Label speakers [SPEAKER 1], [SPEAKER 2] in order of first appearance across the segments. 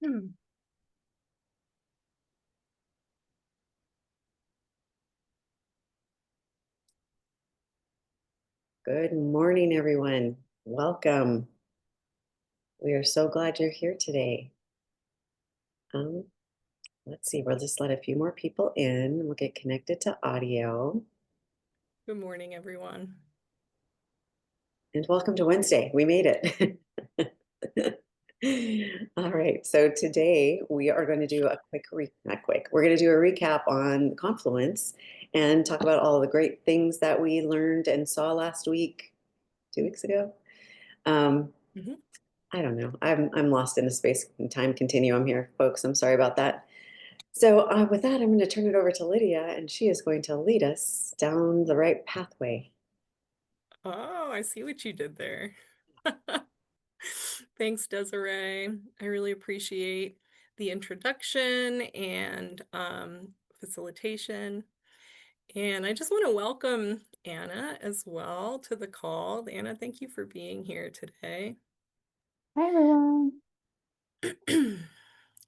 [SPEAKER 1] Good morning, everyone. Welcome. We are so glad you're here today. Um, let's see, we'll just let a few more people in. We'll get connected to audio.
[SPEAKER 2] Good morning, everyone.
[SPEAKER 1] And welcome to Wednesday. We made it. All right. So today we are going to do a not quick, we're going to do a recap on Confluence and talk about all the great things that we learned and saw last week, 2 weeks ago.
[SPEAKER 2] Mhm.
[SPEAKER 1] I don't know. I'm lost in the space and time continuum here, folks. I'm sorry about that. So with that, I'm going to turn it over to Lydia, and she is going to lead us down the right pathway.
[SPEAKER 2] Oh, I see what you did there. Thanks, Desiree. I really appreciate the introduction and facilitation. And I just want to welcome Anna as well to the call. Anna, thank you for being here today.
[SPEAKER 3] Hi, everyone.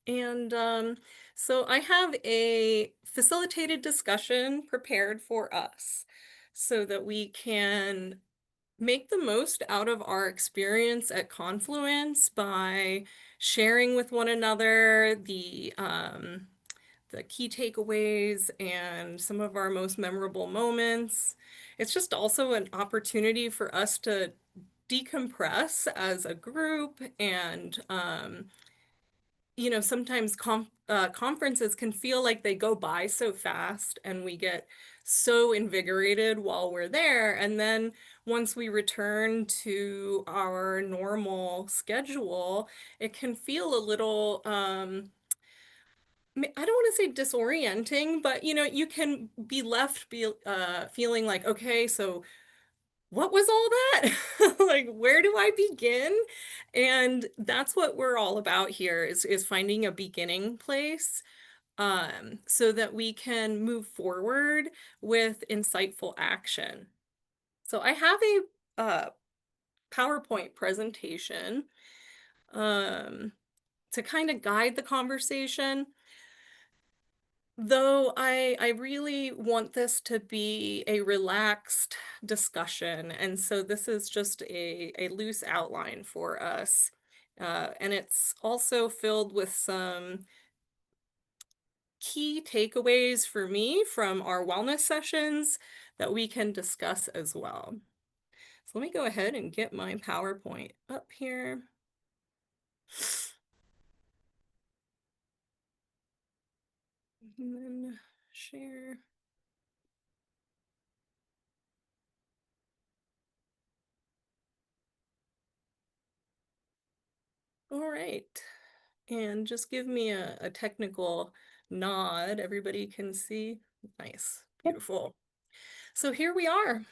[SPEAKER 2] And so I have a facilitated discussion prepared for us so that we can make the most out of our experience at Confluence by sharing with one another the key takeaways and some of our most memorable moments. It's just also an opportunity for us to decompress as a group and sometimes conferences can feel like they go by so fast and we get so invigorated while we're there. And then once we return to our normal schedule, it can feel a little, I don't want to say disorienting, but you can be left feeling like, okay, so what was all that? Like, where do I begin? And that's what we're all about here is finding a beginning place so that we can move forward with insightful action. So I have a PowerPoint presentation um, to kind of guide the conversation. Though I really want this to be a relaxed discussion, and so this is just a loose outline for us. And it's also filled with some key takeaways for me from our wellness sessions that we can discuss as well. So let me go ahead and get my PowerPoint up here. And then share. All right. And just give me a technical nod. Everybody can see. Nice.
[SPEAKER 3] Yep.
[SPEAKER 2] Beautiful. So here we are.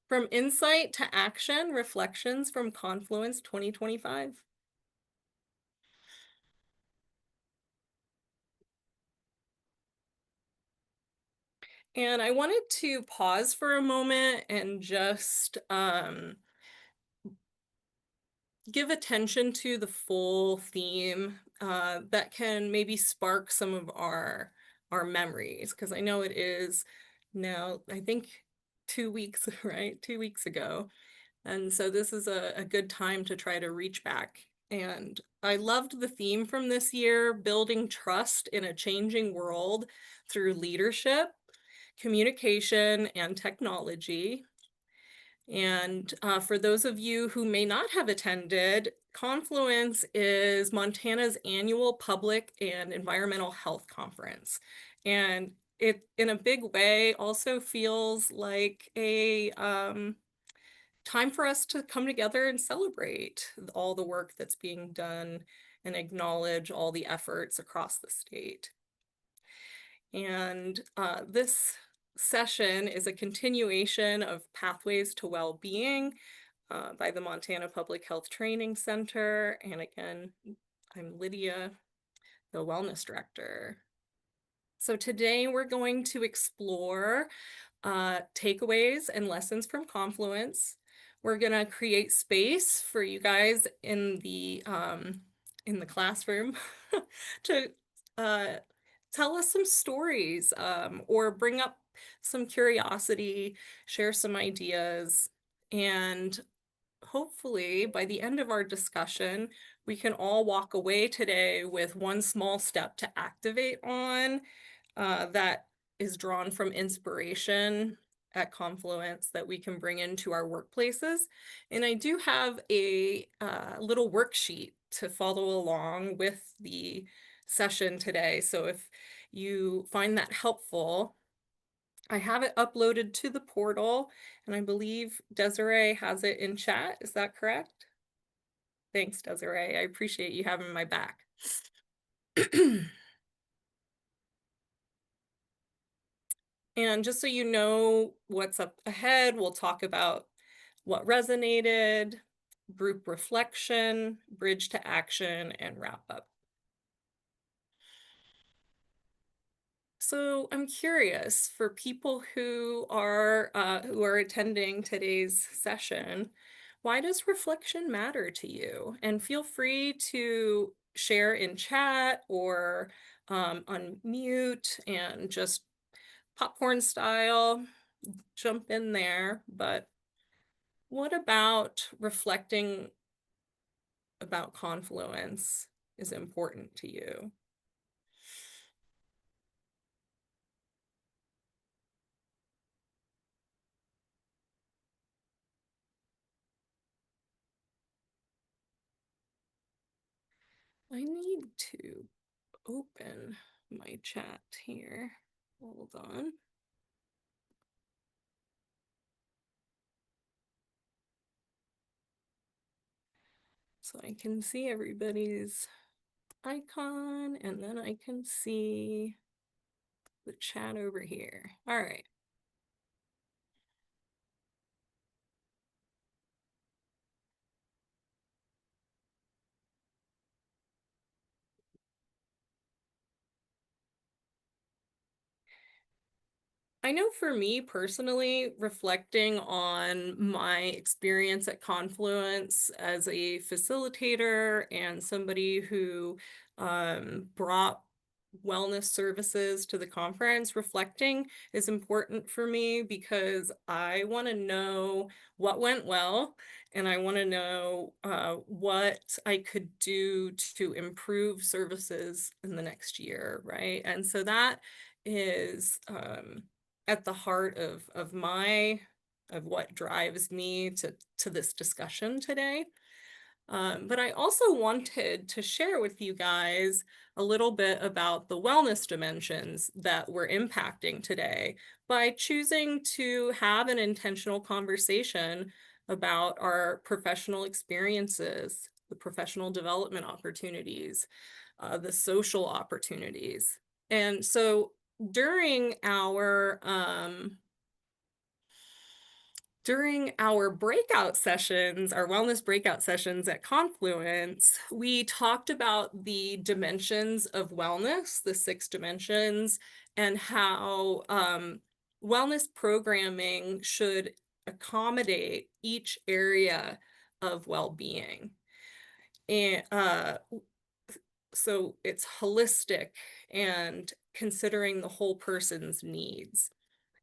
[SPEAKER 2] From insight to action, reflections from Confluence 2025. And I wanted to pause for a moment and just give attention to the full theme that can maybe spark some of our memories, because I know it is now, I think 2 weeks, right? 2 weeks ago. And so this is a good time to try to reach back. And I loved the theme from this year, building trust in a changing world through leadership, communication, and technology. And for those of you who may not have attended, Confluence is Montana's annual public and environmental health conference. And it, in a big way, also feels like a time for us to come together and celebrate all the work that's being done and acknowledge all the efforts across the state. And this session is a continuation of Pathways to Wellbeing by the Montana Public Health Training Center. And again, I'm Lydia, the Wellness Director. So today we're going to explore takeaways and lessons from Confluence. We're going to create space for you guys in the in the classroom to tell us some stories, or bring up some curiosity, share some ideas, and hopefully by the end of our discussion, we can all walk away today with one small step to activate on, that is drawn from inspiration at Confluence that we can bring into our workplaces. And I do have a little worksheet to follow along with the session today. So if you find that helpful, I have it uploaded to the portal, and I believe Desiree has it in chat. Is that correct? Thanks, Desiree. I appreciate you having my back. And just so you know what's up ahead, we'll talk about what resonated, group reflection, bridge to action, and wrap up. So I'm curious, for people who are attending today's session, why does reflection matter to you? And feel free to share in chat or unmute and just popcorn style jump in there. But what about reflecting about Confluence is important to you? I need to open my chat here. Hold on. So I can see everybody's icon, and then I can see the chat over here. All right. I know for me personally, reflecting on my experience at Confluence as a facilitator and somebody who brought wellness services to the conference, reflecting is important for me because I want to know what went well, and I want to know what I could do to improve services in the next year, right? And so that is at the heart of what drives me to this discussion today. But I also wanted to share with you guys a little bit about the wellness dimensions that we're impacting today by choosing to have an intentional conversation about our professional experiences, the professional development opportunities, the social opportunities. And so during our breakout sessions, our wellness breakout sessions at Confluence, we talked about the dimensions of wellness, the 6 dimensions, and how wellness programming should accommodate each area of well-being. And so it's holistic and considering the whole person's needs.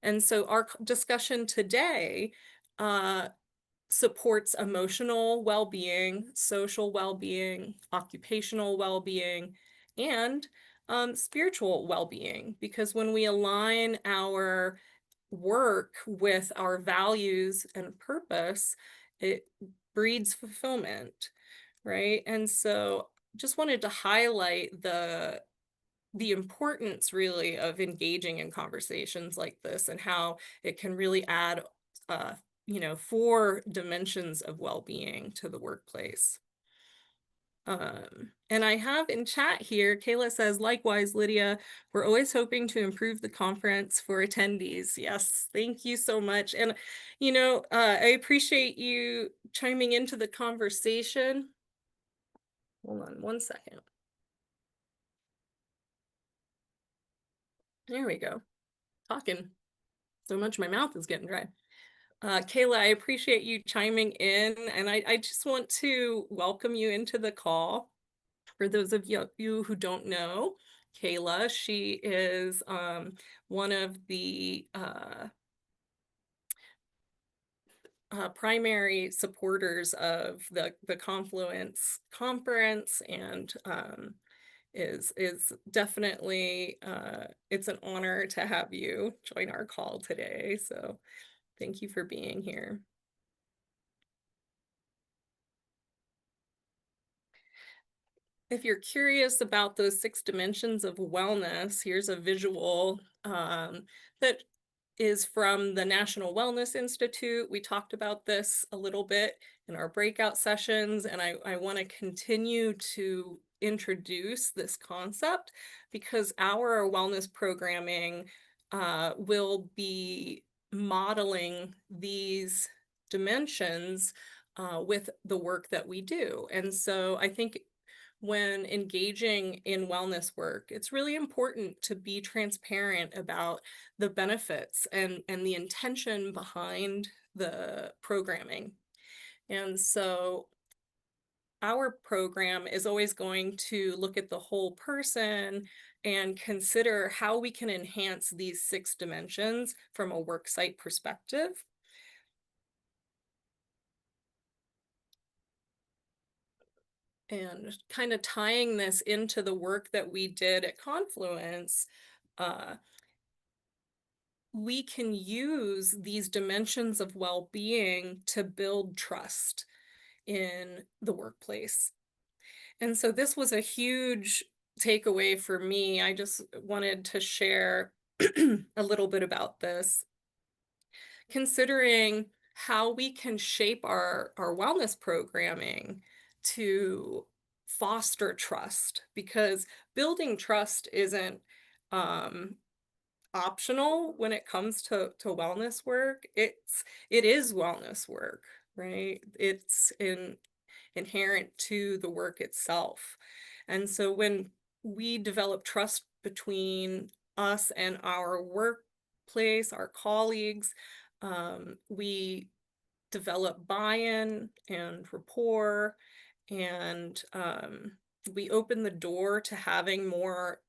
[SPEAKER 2] And so our discussion today supports emotional well-being, social well-being, occupational well-being, and spiritual well-being. Because when we align our work with our values and purpose, it breeds fulfillment, right? And so just wanted to highlight the importance really of engaging in conversations like this and how it can really add 4 dimensions of well-being to the workplace. And I have in chat here, Kayla says, likewise, Lydia, we're always hoping to improve the conference for attendees. Yes, thank you so much. And, I appreciate you chiming into the conversation. Hold on one second. There we go. Talking so much my mouth is getting dry. Kayla, I appreciate you chiming in, and I just want to welcome you into the call. For those of you who don't know, Kayla, she is one of the primary supporters of the Confluence conference, and is definitely it's an honor to have you join our call today. So thank you for being here. If you're curious about those 6 dimensions of wellness, here's a visual that is from the National Wellness Institute. We talked about this a little bit in our breakout sessions, and I want to continue to introduce this concept because our wellness programming will be modeling these dimensions with the work that we do. And so I think when engaging in wellness work, it's really important to be transparent about the benefits and the intention behind the programming. And so our program is always going to look at the whole person and consider how we can enhance these 6 dimensions from a worksite perspective. And kind of tying this into the work that we did at Confluence, we can use these dimensions of well-being to build trust in the workplace. And so this was a huge takeaway for me. I just wanted to share a little bit about this, considering how we can shape our wellness programming to foster trust, because building trust isn't optional when it comes to wellness work. It is wellness work, right? It's inherent to the work itself. And so when we develop trust between us and our workplace, our colleagues, we develop buy-in and rapport, and we open the door to having more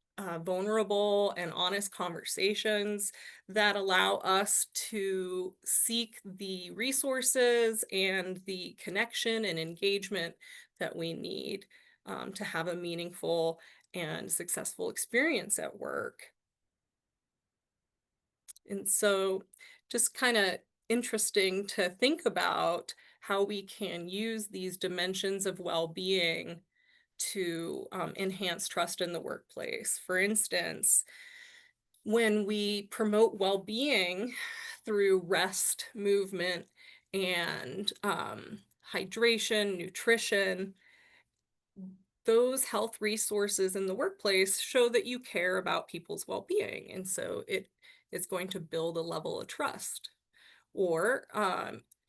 [SPEAKER 2] vulnerable and honest conversations that allow us to seek the resources and the connection and engagement that we need to have a meaningful and successful experience at work. And so just kind of interesting to think about how we can use these dimensions of well-being to enhance trust in the workplace. For instance, when we promote well-being through rest, movement, and hydration, nutrition, those health resources in the workplace show that you care about people's well-being. And so it is going to build a level of trust. Or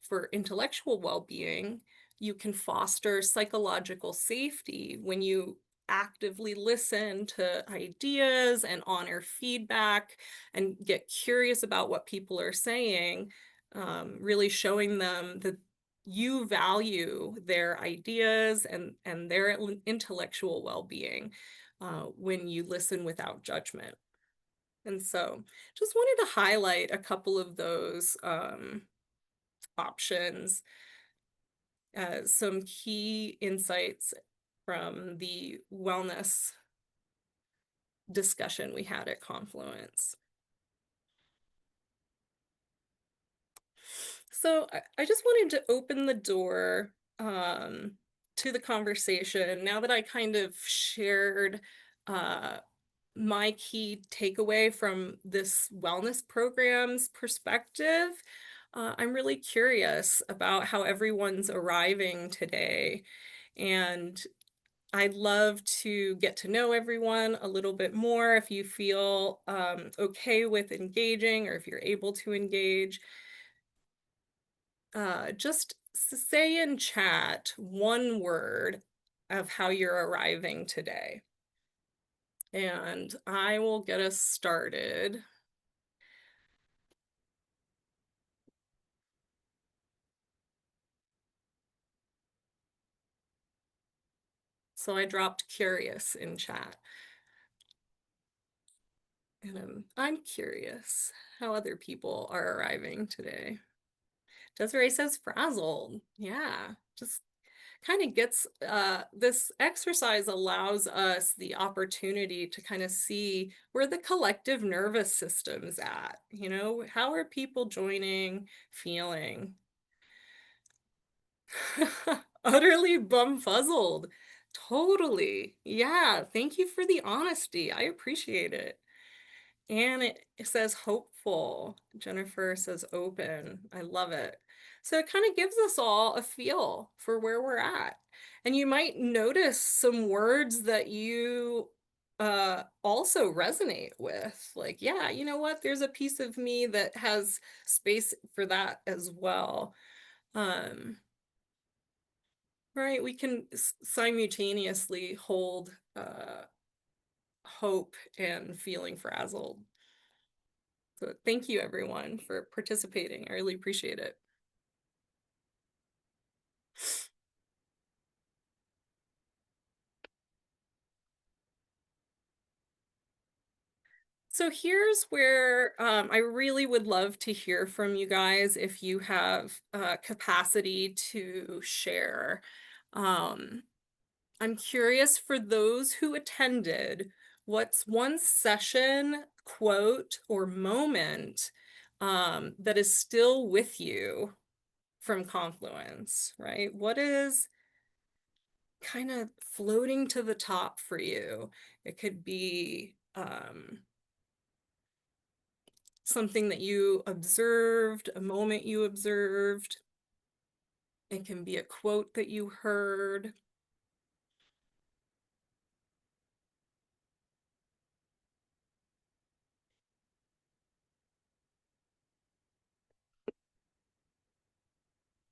[SPEAKER 2] for intellectual well-being, you can foster psychological safety when you actively listen to ideas and honor feedback and get curious about what people are saying, really showing them that you value their ideas and their intellectual well-being when you listen without judgment. And so just wanted to highlight a couple of those options as some key insights from the wellness discussion we had at Confluence. So I just wanted to open the door to the conversation now that I kind of shared my key takeaway from this wellness program's perspective. I'm really curious about how everyone's arriving today, and I'd love to get to know everyone a little bit more. If you feel okay with engaging, or if you're able to engage, just say in chat one word of how you're arriving today. And I will get us started. So I dropped curious in chat. And I'm curious how other people are arriving today. Desiree says frazzled. Yeah, just kind of gets this exercise allows us the opportunity to kind of see where the collective nervous system's at. You know, how are people joining, feeling? Utterly bumfuzzled. Totally. Yeah. Thank you for the honesty. I appreciate it. And it says hopeful. Jennifer says open. I love it. So it kind of gives us all a feel for where we're at. And you might notice some words that you also resonate with. Like, yeah, you know what? There's a piece of me that has space for that as well. Right, we can simultaneously hold hope and feeling frazzled. So thank you everyone for participating. I really appreciate it. So here's where I really would love to hear from you guys if you have capacity to share. I'm curious for those who attended, what's one session, quote, or moment that is still with you from Confluence, right? What is kind of floating to the top for you? It could be something that you observed, a moment you observed. It can be a quote that you heard.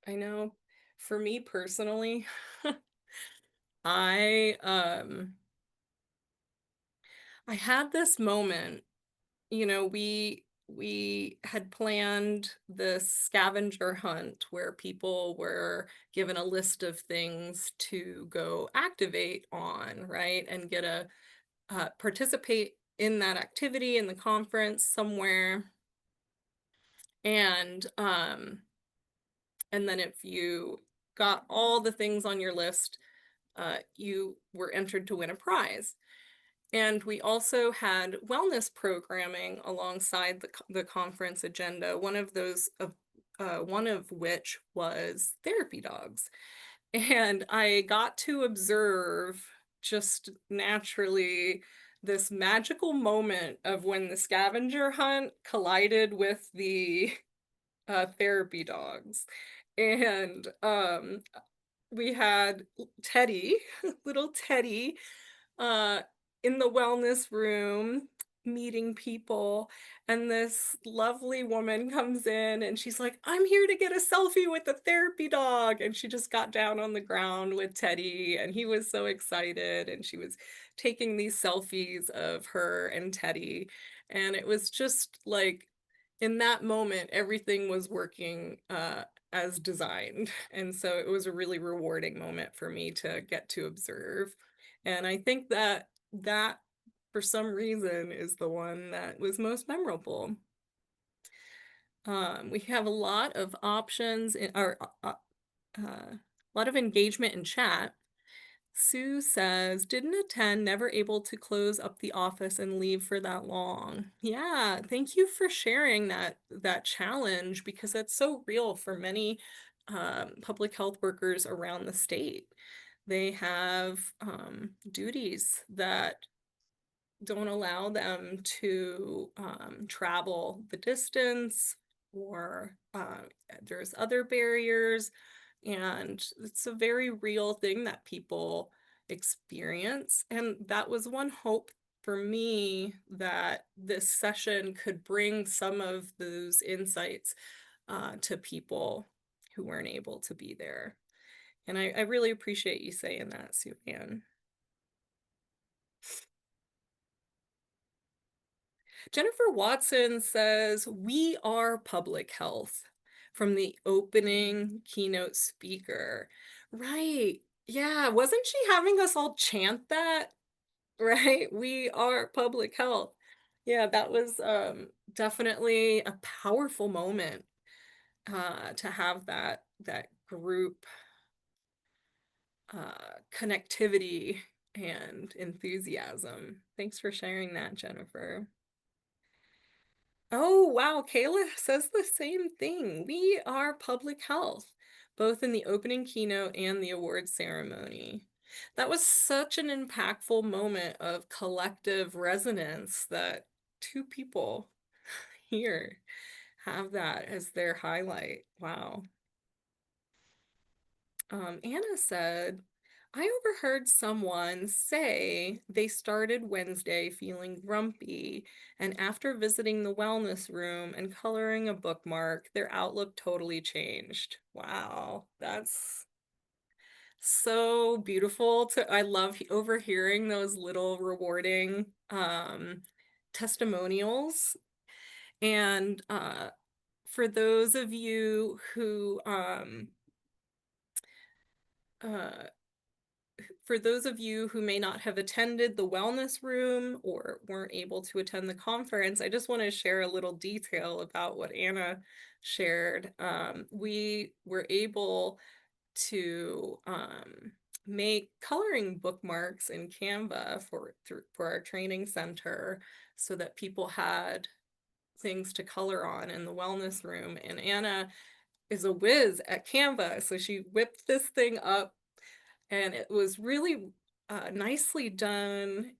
[SPEAKER 2] I know for me personally, I I had this moment, you know, we had planned this scavenger hunt where people were given a list of things to go activate on, right? And get a participate in that activity in the conference somewhere. And then if you got all the things on your list, you were entered to win a prize. And we also had wellness programming alongside the conference agenda. One of which was therapy dogs. And I got to observe just naturally this magical moment of when the scavenger hunt collided with the therapy dogs. And we had Teddy, little Teddy, uh, in the wellness room meeting people, and this lovely woman comes in and she's like, I'm here to get a selfie with the therapy dog. And she just got down on the ground with Teddy, and he was so excited, and she was taking these selfies of her and Teddy. And it was just like, in that moment, everything was working as designed. And so it was a really rewarding moment for me to get to observe. And I think that for some reason is the one that was most memorable. We have a lot of options in our a lot of engagement in chat. Sue says, didn't attend, never able to close up the office and leave for that long. Yeah, thank you for sharing that challenge, because that's so real for many public health workers around the state. They have duties that don't allow them to travel the distance, or there's other barriers. And it's a very real thing that people experience. And that was one hope for me, that this session could bring some of those insights to people who weren't able to be there. And I really appreciate you saying that, Sue Ann. Jennifer Watson says, we are public health, from the opening keynote speaker. Right. Yeah, wasn't she having us all chant that? Right? We are public health. Yeah, that was definitely a powerful moment to have that group connectivity and enthusiasm. Thanks for sharing that, Jennifer. Oh, wow. Kayla says the same thing. We are public health, both in the opening keynote and the award ceremony. That was such an impactful moment of collective resonance that two people here have that as their highlight. Wow. Anna said, I overheard someone say they started Wednesday feeling grumpy, and after visiting the wellness room and coloring a bookmark, their outlook totally changed. Wow, that's so beautiful I love overhearing those little rewarding testimonials. And for those of you who uh, may not have attended the wellness room or weren't able to attend the conference, I just want to share a little detail about what Anna shared. We were able to make coloring bookmarks in Canva for our training center so that people had things to color on in the wellness room. And Anna is a whiz at Canva, so she whipped this thing up and it was really nicely done.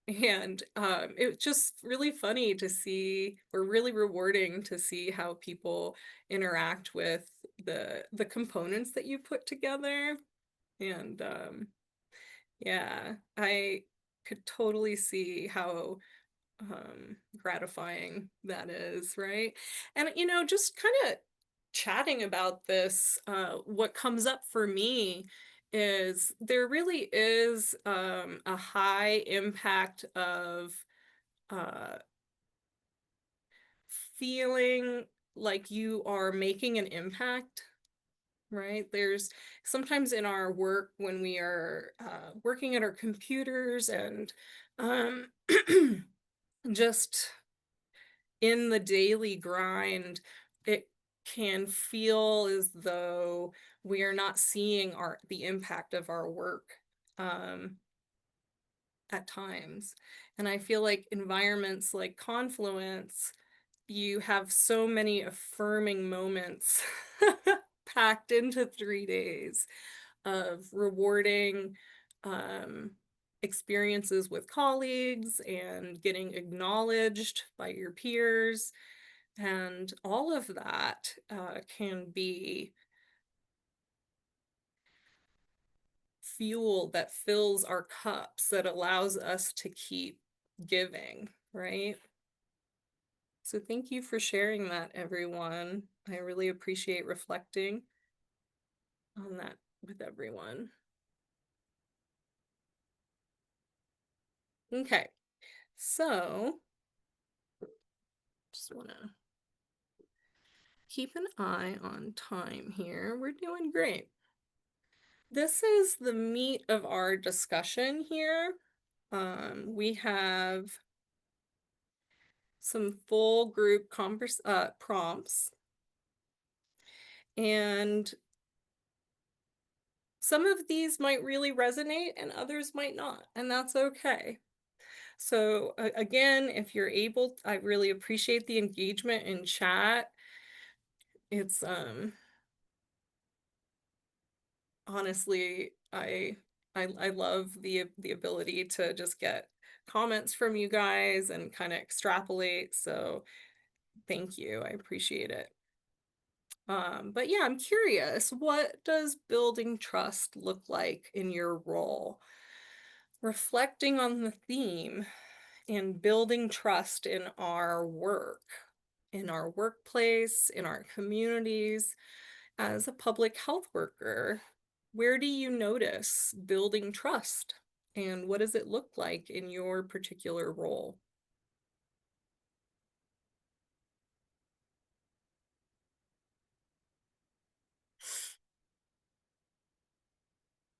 [SPEAKER 2] And it was just really funny to see, or really rewarding to see how people interact with the components that you put together. And yeah, I could totally see how gratifying that is, right? And just kind of chatting about this, what comes up for me is there really is a high impact of uh, feeling like you are making an impact, right? There's sometimes in our work when we are working at our computers and um, just in the daily grind, it can feel as though we are not seeing the impact of our work um, at times. And I feel like environments like Confluence, you have so many affirming moments packed into 3 days of rewarding experiences with colleagues and getting acknowledged by your peers. And all of that can be fuel that fills our cups, that allows us to keep giving, right? So thank you for sharing that, everyone. I really appreciate reflecting on that with everyone. Okay, so just want to keep an eye on time here. We're doing great. This is the meat of our discussion here. We have some full group prompts, and some of these might really resonate and others might not, and that's okay. So again, if you're able, I really appreciate the engagement in chat. It's honestly, I love the ability to just get comments from you guys and kind of extrapolate. So thank you. I appreciate it. But yeah, I'm curious, what does building trust look like in your role? Reflecting on the theme and building trust in our work, in our workplace, in our communities. As a public health worker, where do you notice building trust? And what does it look like in your particular role?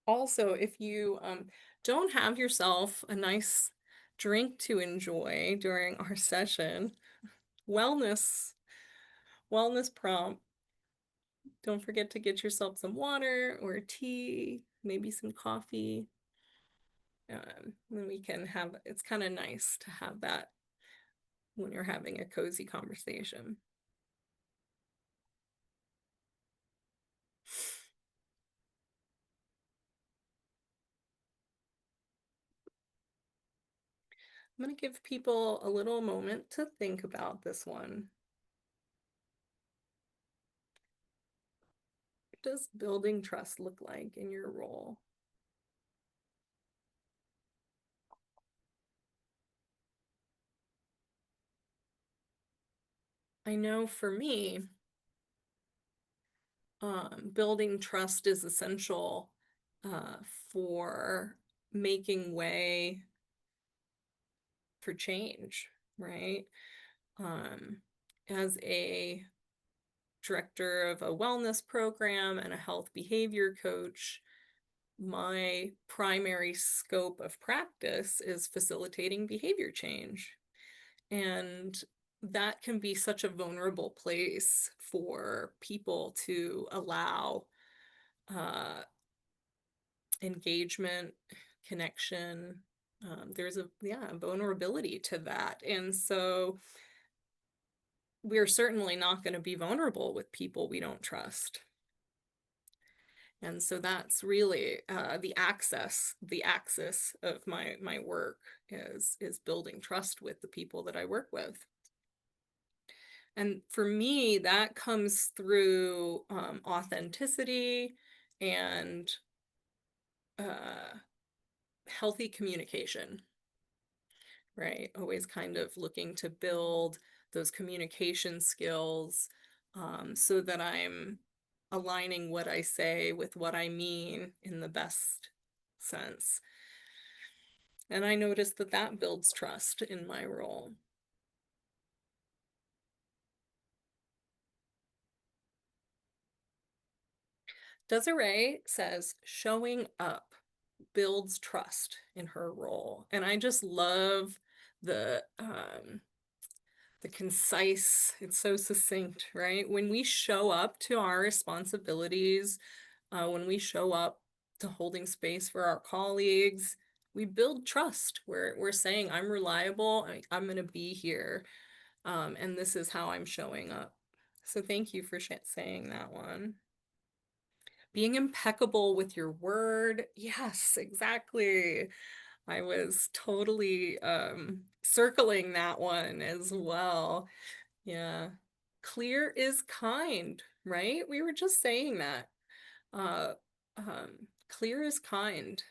[SPEAKER 2] Also, if you don't have yourself a nice drink to enjoy during our session, wellness wellness prompt, don't forget to get yourself some water or tea, maybe some coffee. Then we can have, it's kind of nice to have that when you're having a cozy conversation. I'm going to give people a little moment to think about this one. What does building trust look like in your role? I know for me, building trust is essential uh, for making way for change, right? Um, as a director of a wellness program and a health behavior coach, my primary scope of practice is facilitating behavior change. And that can be such a vulnerable place for people to allow engagement, connection. There's a vulnerability to that. And so we're certainly not going to be vulnerable with people we don't trust. And so that's really the axis of my work is building trust with the people that I work with. And for me, that comes through authenticity and healthy communication, right? Always kind of looking to build those communication skills so that I'm aligning what I say with what I mean in the best sense. And I noticed that that builds trust in my role. Desiree says showing up builds trust in her role. And I just love the concise, it's so succinct, right? When we show up to our responsibilities, when we show up to holding space for our colleagues, we build trust. We're saying, I'm reliable, I'm going to be here, and this is how I'm showing up. So thank you for saying that one. Being impeccable with your word. Yes, exactly. I was totally circling that one as well. Yeah. Clear is kind, right? We were just saying that. Uh, Clear is kind.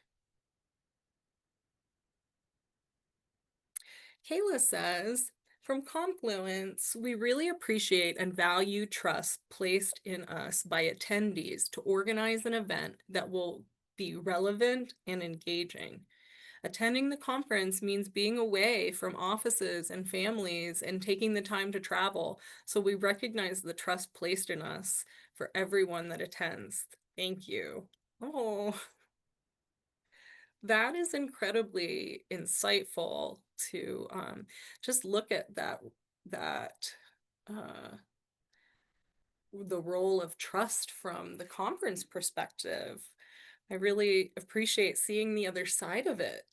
[SPEAKER 2] Kayla says, from Confluence, we really appreciate and value trust placed in us by attendees to organize an event that will be relevant and engaging. Attending the conference means being away from offices and families and taking the time to travel. So we recognize the trust placed in us for everyone that attends. Thank you. Oh, that is incredibly insightful to just look at that the role of trust from the conference perspective. I really appreciate seeing the other side of it.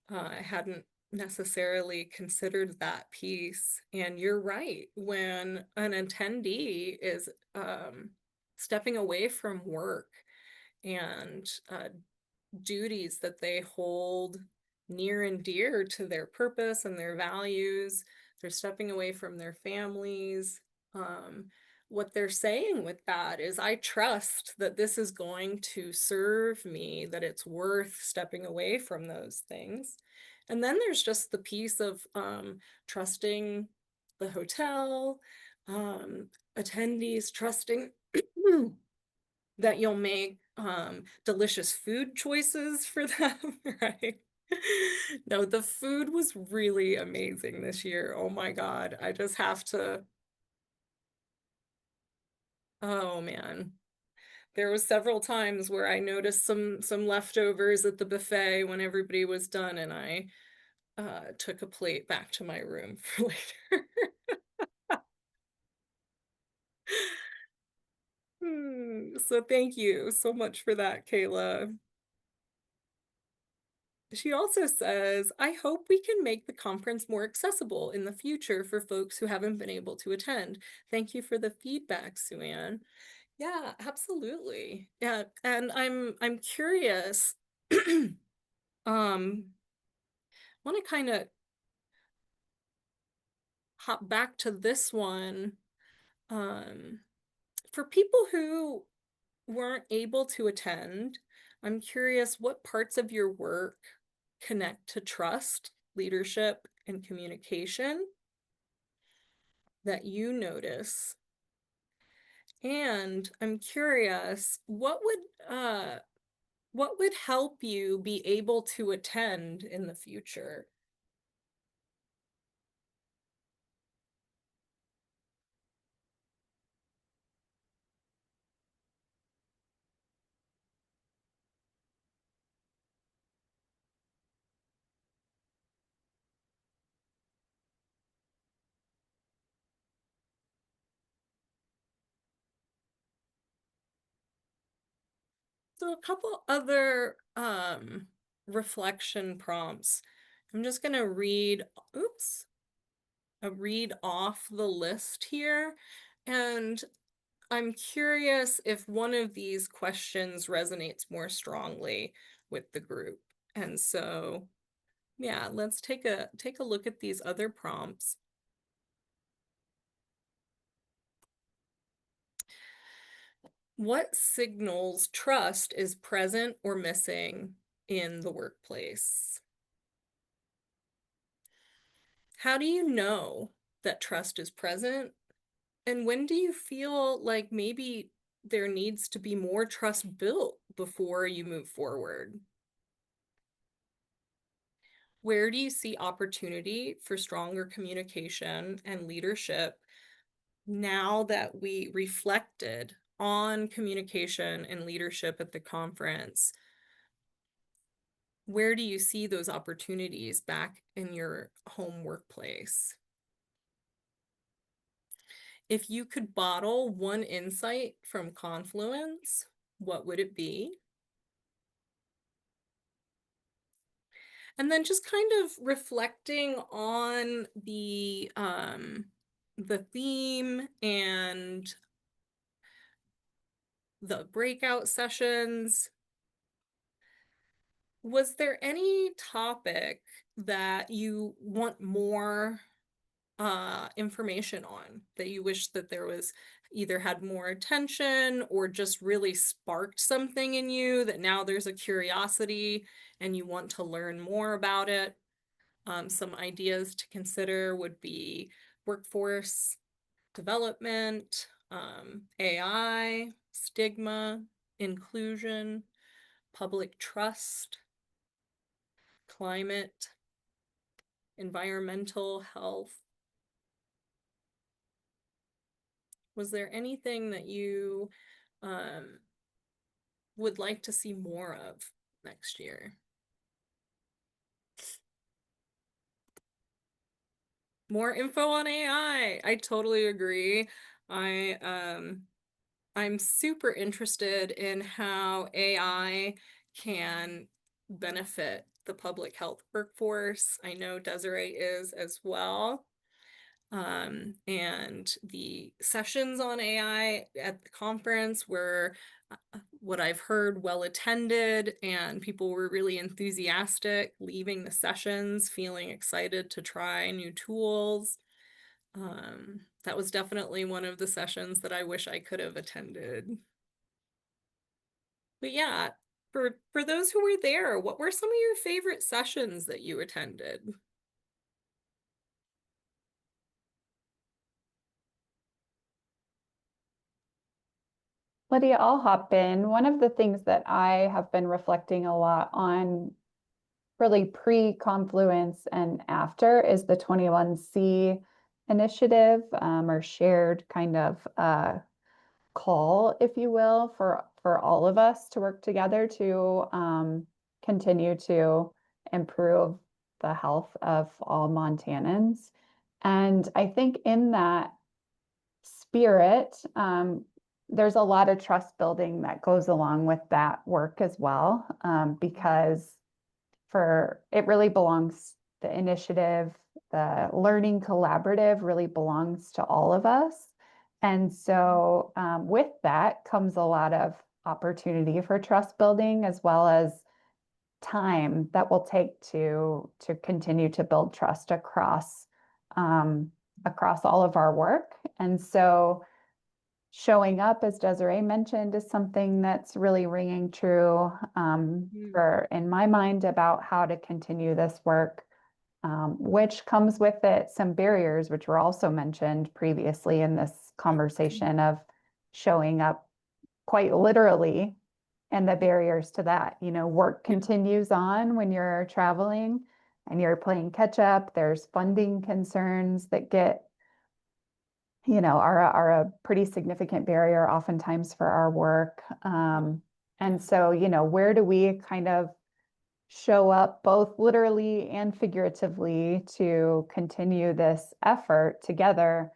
[SPEAKER 2] I hadn't necessarily considered that piece. And you're right, when an attendee is stepping away from work and duties that they hold near and dear to their purpose and their values, they're stepping away from their families. What they're saying with that is, I trust that this is going to serve me, that it's worth stepping away from those things. And then there's just the piece of trusting the hotel, attendees trusting that you'll make delicious food choices for them, right? No, the food was really amazing this year. Oh my God. I just have to, oh man. there was several times where I noticed some leftovers at the buffet when everybody was done, and I took a plate back to my room for later. So thank you so much for that, Kayla. She also says, I hope we can make the conference more accessible in the future for folks who haven't been able to attend. Thank you for the feedback, Suanne. Yeah, absolutely. Yeah, and I'm curious. Want to kind of hop back to this one. Um, for people who weren't able to attend, I'm curious what parts of your work connect to trust, leadership, and communication that you notice. And I'm curious, what would help you be able to attend in the future? So a couple other reflection prompts. I'm just gonna read off the list here. And I'm curious if one of these questions resonates more strongly with the group. And so, yeah, let's take a look at these other prompts. What signals trust is present or missing in the workplace? How do you know that trust is present? And when do you feel like maybe there needs to be more trust built before you move forward? Where do you see opportunity for stronger communication and leadership now that we reflected on communication and leadership at the conference? Where do you see those opportunities back in your home workplace? If you could bottle one insight from Confluence, what would it be? And then just kind of reflecting on the theme and the breakout sessions. Was there any topic that you want more information on, that you wish that there was either had more attention or just really sparked something in you that now there's a curiosity and you want to learn more about it? Some ideas to consider would be workforce development, AI, stigma, inclusion, public trust, climate, environmental health. Was there anything that you would like to see more of next year? More info on AI. I totally agree. I'm super interested in how AI can benefit the public health workforce. I know Desiree is as well. And the sessions on AI at the conference were, what I've heard, well attended, and people were really enthusiastic leaving the sessions, feeling excited to try new tools. That was definitely one of the sessions that I wish I could have attended. But yeah, for those who were there, what were some of your favorite sessions that you attended?
[SPEAKER 3] Lydia, I'll hop in. One of the things that I have been reflecting a lot on, really pre-Confluence and after, is the 21C initiative, or shared kind of call, if you will, for for all of us to work together to continue to improve the health of all Montanans. And I think in that spirit, there's a lot of trust building that goes along with that work as well, because for it really belongs, the initiative, the learning collaborative really belongs to all of us. And so with that comes a lot of opportunity for trust building, as well as time that will take to continue to build trust across all of our work. And so showing up, as Desiree mentioned, is something that's really ringing true for in my mind about how to continue this work, which comes with it some barriers, which were also mentioned previously in this conversation of showing up quite literally and the barriers to that. You know, work continues on when you're traveling and you're playing catch up. There's funding concerns that are a pretty significant barrier oftentimes for our work. And so, where do we kind of show up both literally and figuratively to continue this effort together,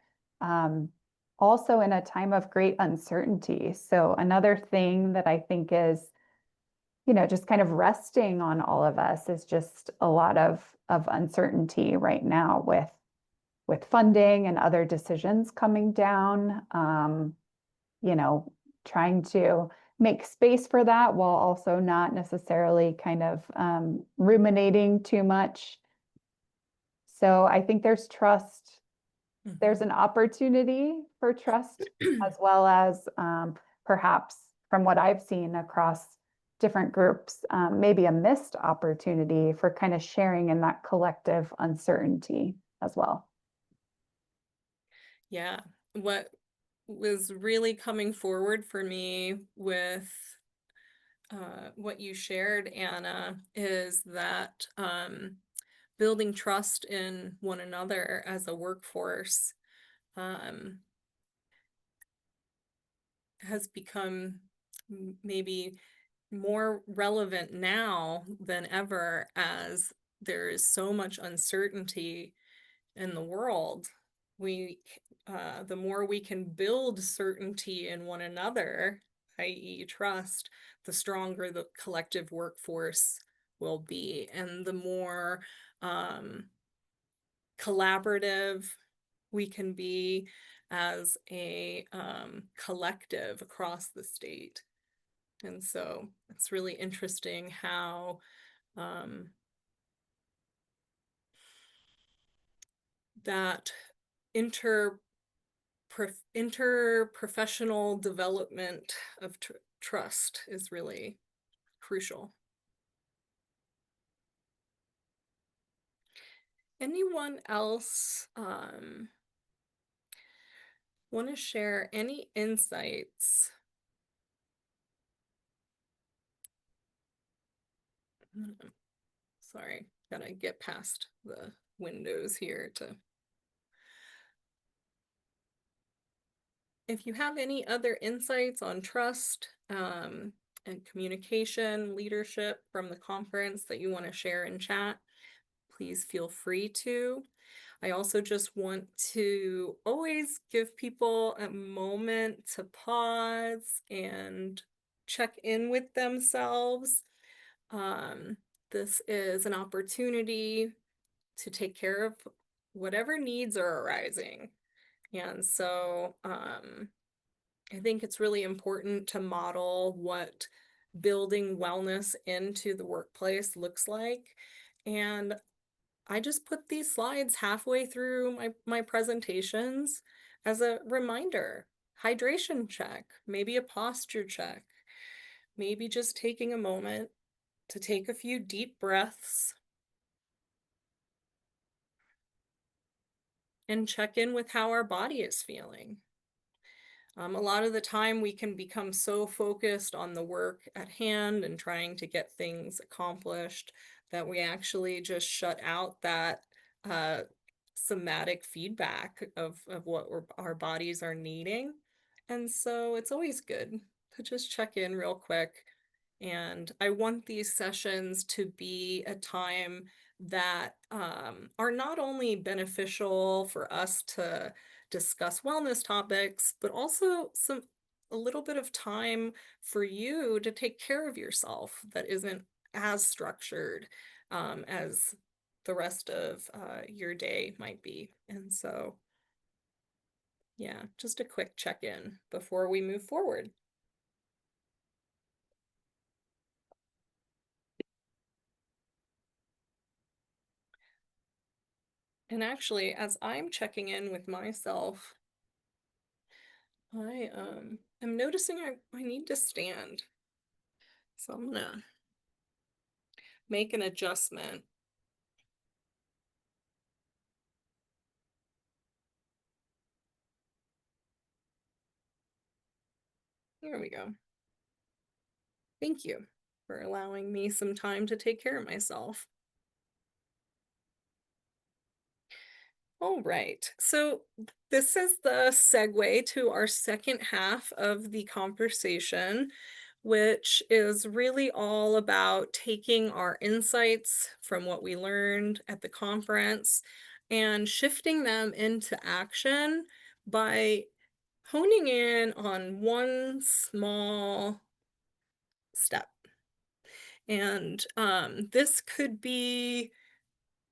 [SPEAKER 3] also in a time of great uncertainty? So another thing that I think is, just kind of resting on all of us is just a lot of uncertainty right now with funding and other decisions coming down, trying to make space for that while also not necessarily kind of ruminating too much. So I think there's trust. There's an opportunity for trust, as well as perhaps from what I've seen across different groups, maybe a missed opportunity for kind of sharing in that collective uncertainty as well.
[SPEAKER 2] Yeah, what was really coming forward for me with what you shared, Anna, is that building trust in one another as a workforce has become maybe more relevant now than ever, as there is so much uncertainty in the world. The more we can build certainty in one another, i.e. trust, the stronger the collective workforce will be, and the more collaborative we can be as a collective across the state. And so it's really interesting how that interprofessional development of trust is really crucial. Anyone else want to share any insights? Sorry, gotta get past the windows here to. If you have any other insights on trust and communication, leadership from the conference that you want to share in chat, please feel free to. I also just want to always give people a moment to pause and check in with themselves. This is an opportunity to take care of whatever needs are arising. And so I think it's really important to model what building wellness into the workplace looks like. And I just put these slides halfway through my presentations as a reminder. Hydration check, maybe a posture check, maybe just taking a moment to take a few deep breaths and check in with how our body is feeling. A lot of the time we can become so focused on the work at hand and trying to get things accomplished that we actually just shut out that somatic feedback of what our bodies are needing. And so it's always good to just check in real quick. And I want these sessions to be a time that are not only beneficial for us to discuss wellness topics, but also a little bit of time for you to take care of yourself that isn't as structured as the rest of your day might be. And so, yeah, just a quick check-in before we move forward. And actually, as I'm checking in with myself, I am noticing I need to stand. So I'm gonna make an adjustment. There we go. Thank you for allowing me some time to take care of myself. All right, so this is the segue to our second half of the conversation, which is really all about taking our insights from what we learned at the conference and shifting them into action by honing in on one small step. And this could be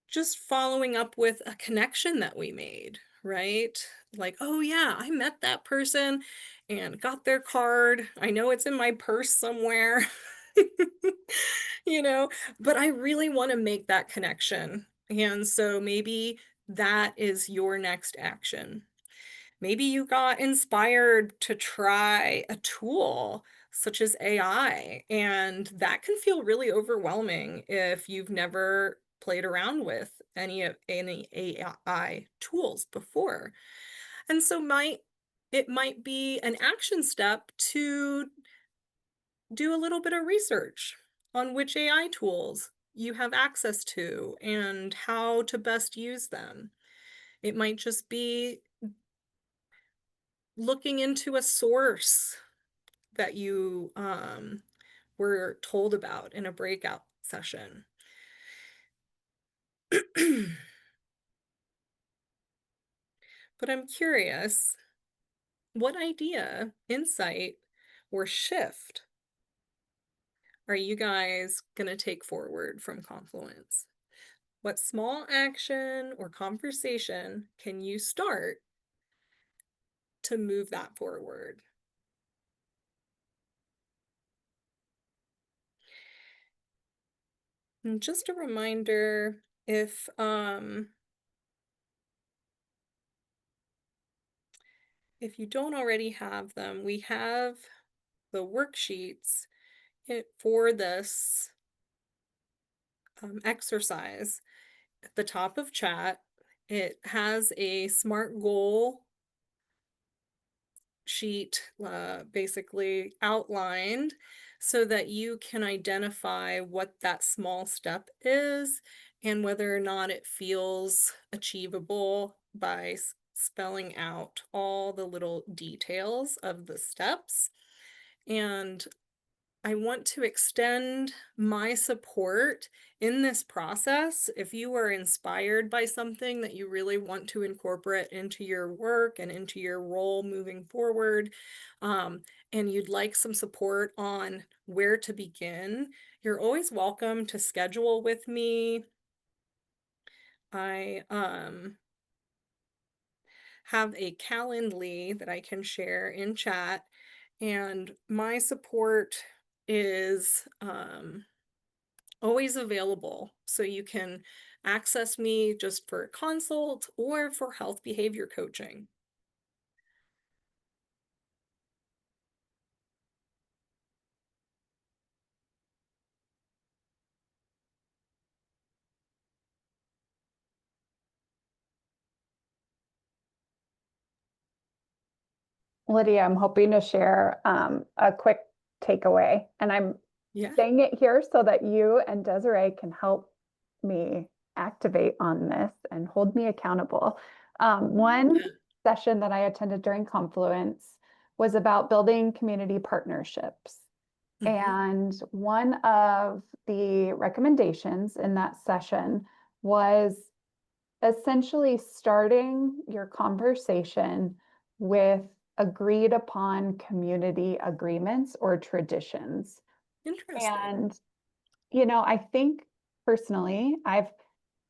[SPEAKER 2] just following up with a connection that we made, right? Like, oh yeah, I met that person and got their card. I know it's in my purse somewhere, you know, but I really want to make that connection. And so maybe that is your next action. Maybe you got inspired to try a tool such as AI, and that can feel really overwhelming if you've never played around with any AI tools before. And so it might be an action step to do a little bit of research on which AI tools you have access to and how to best use them. It might just be looking into a source that you were told about in a breakout session. But I'm curious, what idea, insight, or shift are you guys going to take forward from Confluence? What small action or conversation can you start to move that forward? And just a reminder, if you don't already have them, we have the worksheets for this exercise at the top of chat. It has a SMART goal sheet basically outlined so that you can identify what that small step is and whether or not it feels achievable by spelling out all the little details of the steps. And I want to extend my support in this process. If you are inspired by something that you really want to incorporate into your work and into your role moving forward, and you'd like some support on where to begin, you're always welcome to schedule with me. I have a Calendly that I can share in chat, and my support is always available. So you can access me just for a consult or for health behavior coaching.
[SPEAKER 3] Lydia, I'm hoping to share a quick takeaway, and I'm
[SPEAKER 2] Yeah.
[SPEAKER 3] saying it here so that you and Desiree can help me activate on this and hold me accountable. One
[SPEAKER 2] Yeah.
[SPEAKER 3] session that I attended during Confluence was about building community partnerships. And one of the recommendations in that session was essentially starting your conversation with agreed upon community agreements or traditions.
[SPEAKER 2] Interesting.
[SPEAKER 3] And, I think personally, I've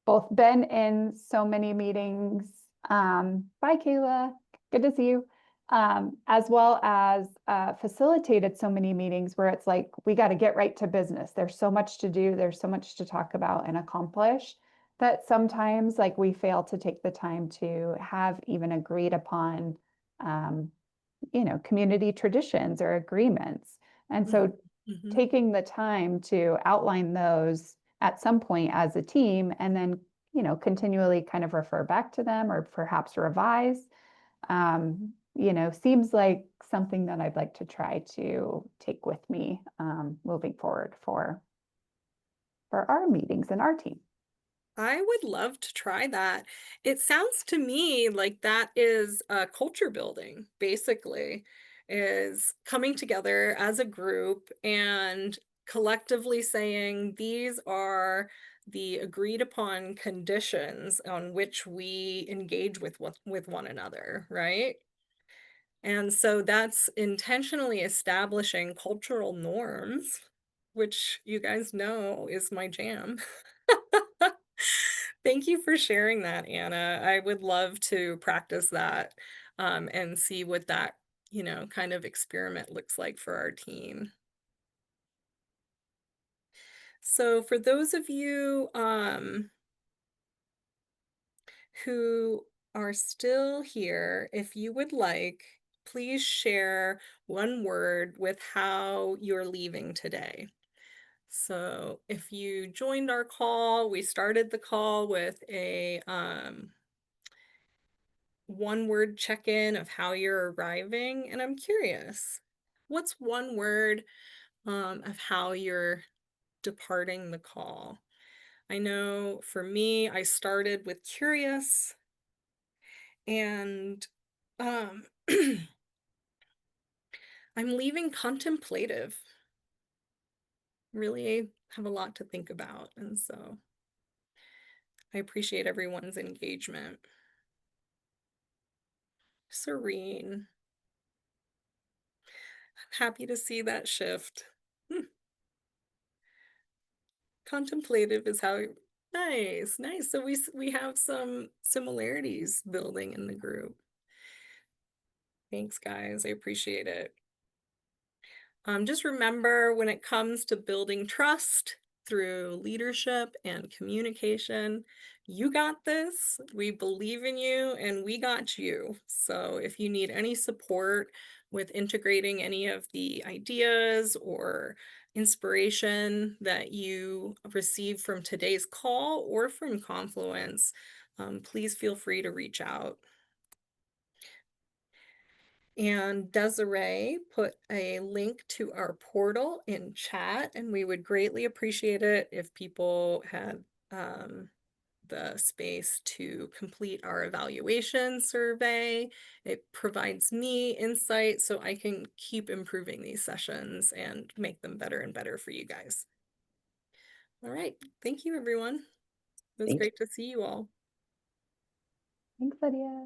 [SPEAKER 3] both been in so many meetings. Bye, Kayla. Good to see you. As well as facilitated so many meetings where it's like, we got to get right to business. There's so much to do. There's so much to talk about and accomplish that sometimes like we fail to take the time to have even agreed upon, community traditions or agreements. And so taking the time to outline those at some point as a team and then continually kind of refer back to them or perhaps revise, seems like something that I'd like to try to take with me moving forward for our meetings and our team.
[SPEAKER 2] I would love to try that. It sounds to me like that is culture building, basically, is coming together as a group and collectively saying these are the agreed upon conditions on which we engage with one another, right? And so that's intentionally establishing cultural norms, which you guys know is my jam. Thank you for sharing that, Anna. I would love to practice that and see what that, kind of experiment looks like for our team. So for those of you who are still here, if you would like, please share one word with how you're leaving today. So if you joined our call, we started the call with a one word check-in of how you're arriving, and I'm curious, what's one word of how you're departing the call? I know for me, I started with curious, and um, I'm leaving contemplative. Really have a lot to think about, and so I appreciate everyone's engagement. Serene. I'm happy to see that shift. Contemplative is how nice, nice. So we have some similarities building in the group. Thanks, guys. I appreciate it. Just remember when it comes to building trust through leadership and communication, you got this. We believe in you and we got you. So if you need any support with integrating any of the ideas or inspiration that you receive from today's call or from Confluence, please feel free to reach out. And Desiree put a link to our portal in chat, and we would greatly appreciate it if people had the space to complete our evaluation survey. It provides me insight so I can keep improving these sessions and make them better and better for you guys. All right. Thank you, everyone. It was
[SPEAKER 1] Thank you.
[SPEAKER 2] great to see you all.
[SPEAKER 3] Thanks, Lydia.